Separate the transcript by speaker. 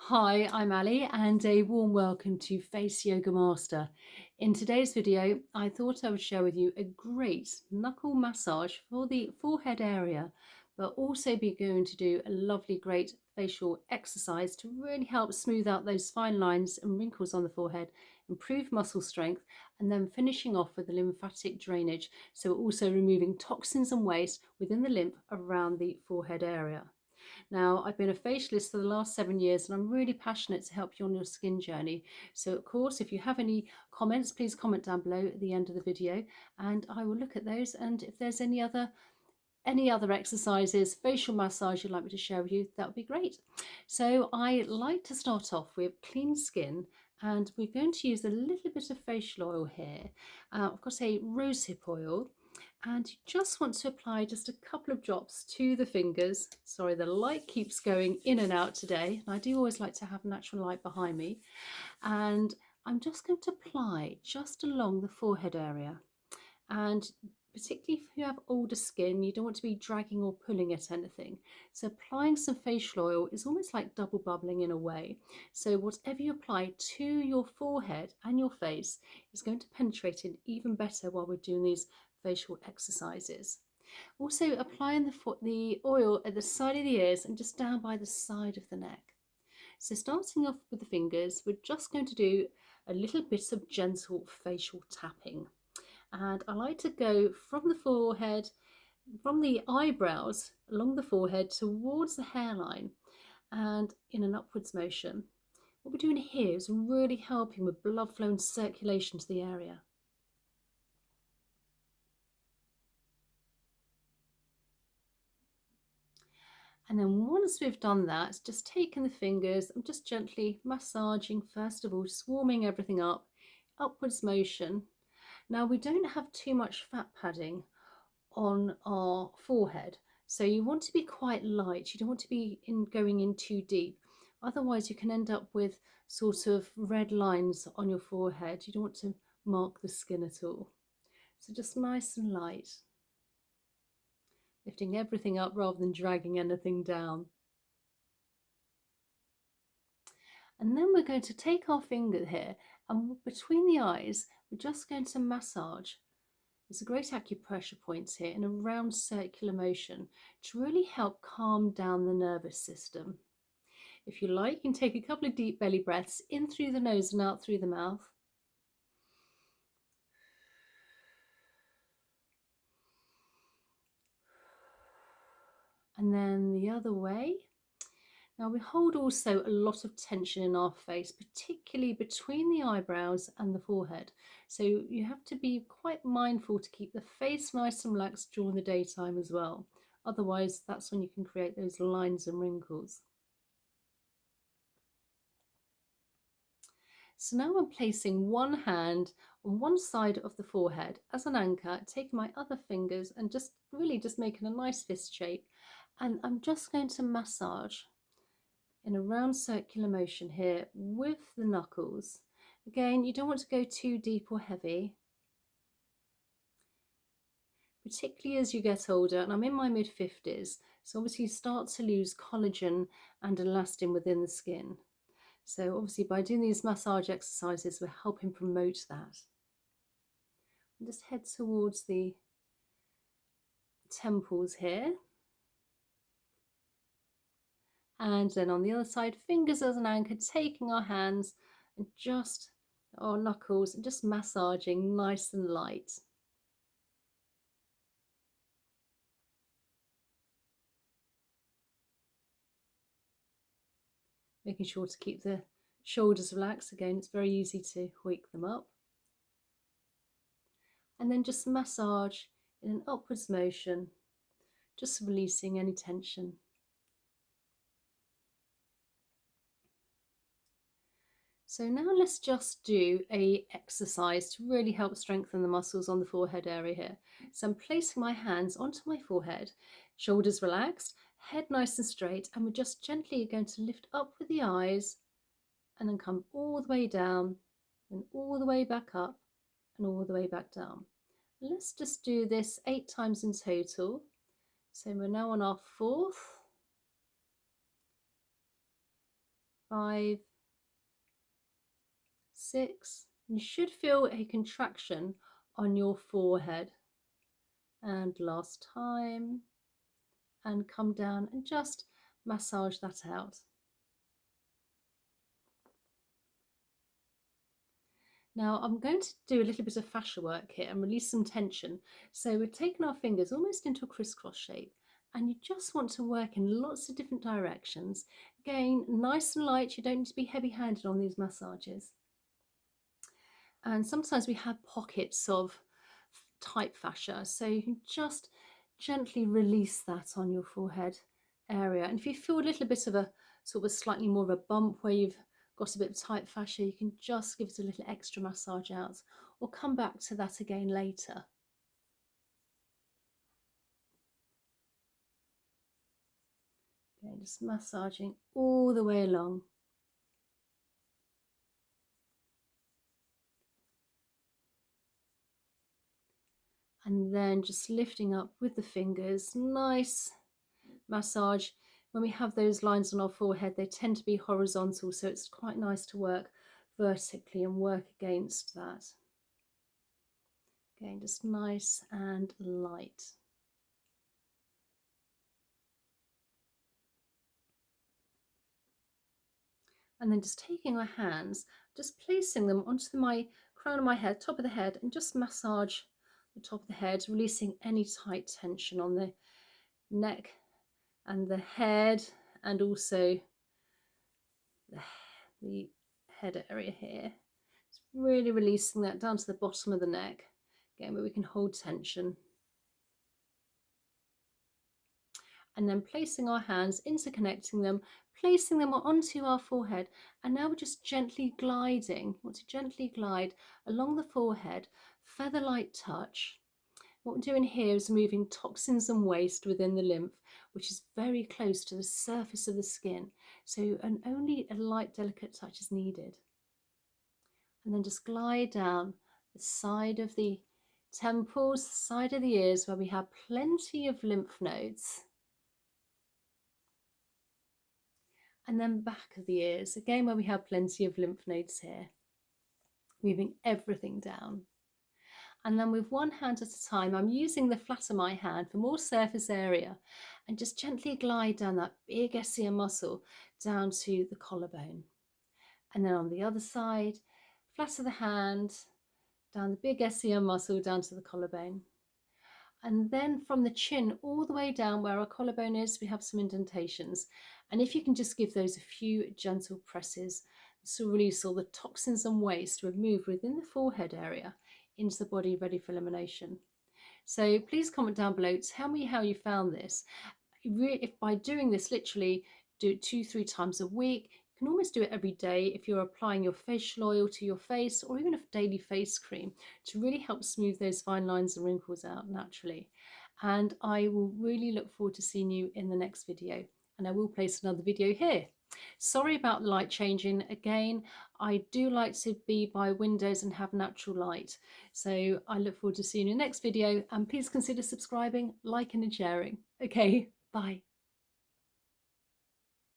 Speaker 1: Hi, I'm Ali and a warm welcome to Face Yoga Master. In today's video, I thought I would share with you a great knuckle massage for the forehead area, but also be going to do a lovely, great facial exercise to really help smooth out those fine lines and wrinkles on the forehead, improve muscle strength, and then finishing off with the lymphatic drainage. So also removing toxins and waste within the lymph around the forehead area. Now, I've been a facialist for the last 7 years and I'm really passionate to help you on your skin journey. So, of course, if you have any comments, please comment down below at the end of the video and I will look at those. And if there's any other exercises, facial massage you'd like me to share with you, that would be great. So I like to start off with clean skin and we're going to use a little bit of facial oil here. I've got a rosehip oil and you just want to apply just a couple of drops to the fingers. Sorry, the light keeps going in and out today. And I do always like to have natural light behind me. And I'm just going to apply just along the forehead area. And particularly if you have older skin, you don't want to be dragging or pulling at anything. So applying some facial oil is almost like double bubbling in a way. So whatever you apply to your forehead and your face is going to penetrate it even better while we're doing these facial exercises. Also applying the oil at the side of the ears and just down by the side of the neck. So starting off with the fingers, we're just going to do a little bit of gentle facial tapping. And I like to go from the forehead, from the eyebrows along the forehead towards the hairline and in an upwards motion. What we're doing here is really helping with blood flow and circulation to the area. And then once we've done that, just taking the fingers and just gently massaging, first of all, just warming everything up, upwards motion. Now we don't have too much fat padding on our forehead, so you want to be quite light. You don't want to be going in too deep, otherwise you can end up with sort of red lines on your forehead. You don't want to mark the skin at all, so just nice and light, lifting everything up rather than dragging anything down. And then we're going to take our finger here and between the eyes we're just going to massage. There's a great acupressure points here in a round circular motion to really help calm down the nervous system. If you like, you can take a couple of deep belly breaths in through the nose and out through the mouth. And then the other way. Now we hold also a lot of tension in our face, particularly between the eyebrows and the forehead. So you have to be quite mindful to keep the face nice and relaxed during the daytime as well. Otherwise, that's when you can create those lines and wrinkles. So now I'm placing one hand on one side of the forehead as an anchor, taking my other fingers and just really just making a nice fist shape. And I'm just going to massage in a round circular motion here with the knuckles. Again, you don't want to go too deep or heavy, particularly as you get older, and I'm in my mid-50s, so obviously you start to lose collagen and elastin within the skin. So obviously by doing these massage exercises, we're helping promote that. And just head towards the temples here. And then on the other side, fingers as an anchor, taking our hands and just our knuckles and just massaging nice and light. Making sure to keep the shoulders relaxed. Again, it's very easy to wake them up. And then just massage in an upwards motion, just releasing any tension. So now let's just do a exercise to really help strengthen the muscles on the forehead area here. So I'm placing my hands onto my forehead, shoulders relaxed, head nice and straight, and we're just gently going to lift up with the eyes and then come all the way down and all the way back up and all the way back down. Let's just do this 8 times in total. So we're now on our 4th, 5, 6. You should feel a contraction on your forehead. And last time. And come down and just massage that out. Now I'm going to do a little bit of fascia work here and release some tension. So we're taking our fingers almost into a crisscross shape, and you just want to work in lots of different directions. Again, nice and light, you don't need to be heavy-handed on these massages. And sometimes we have pockets of tight fascia, so you can just gently release that on your forehead area. And if you feel a little bit of a sort of a slightly more of a bump where you've got a bit of tight fascia, you can just give it a little extra massage out, or come back to that again later. Okay, just massaging all the way along. And then just lifting up with the fingers, nice massage. When we have those lines on our forehead, they tend to be horizontal, so it's quite nice to work vertically and work against that. Again, just nice and light. And then just taking our hands, just placing them onto my crown of my head, top of the head, and just massage the top of the head, releasing any tight tension on the neck and the head, and also the head area here. It's really releasing that down to the bottom of the neck, again, where we can hold tension. And then placing our hands, interconnecting them, placing them onto our forehead. And now we're just gently gliding. You want to gently glide along the forehead, feather-light touch. What we're doing here is moving toxins and waste within the lymph, which is very close to the surface of the skin. So only a light, delicate touch is needed. And then just glide down the side of the temples, the side of the ears, where we have plenty of lymph nodes. And then back of the ears, again where we have plenty of lymph nodes here. Moving everything down. And then with one hand at a time, I'm using the flat of my hand for more surface area, and just gently glide down that big SCM muscle down to the collarbone. And then on the other side, flat of the hand, down the big SCM muscle down to the collarbone. And then from the chin all the way down where our collarbone is, we have some indentations. And if you can just give those a few gentle presses, this will release all the toxins and waste removed within the forehead area into the body, ready for elimination. So please comment down below, tell me how you found this. If by doing this, literally do it 2-3 times a week, you can almost do it every day if you're applying your facial oil to your face, or even a daily face cream, to really help smooth those fine lines and wrinkles out naturally. And I will really look forward to seeing you in the next video, and I will place another video here. Sorry about the light changing again. I do like to be by windows and have natural light. So I look forward to seeing you in the next video, and please consider subscribing, liking and sharing. Okay, bye.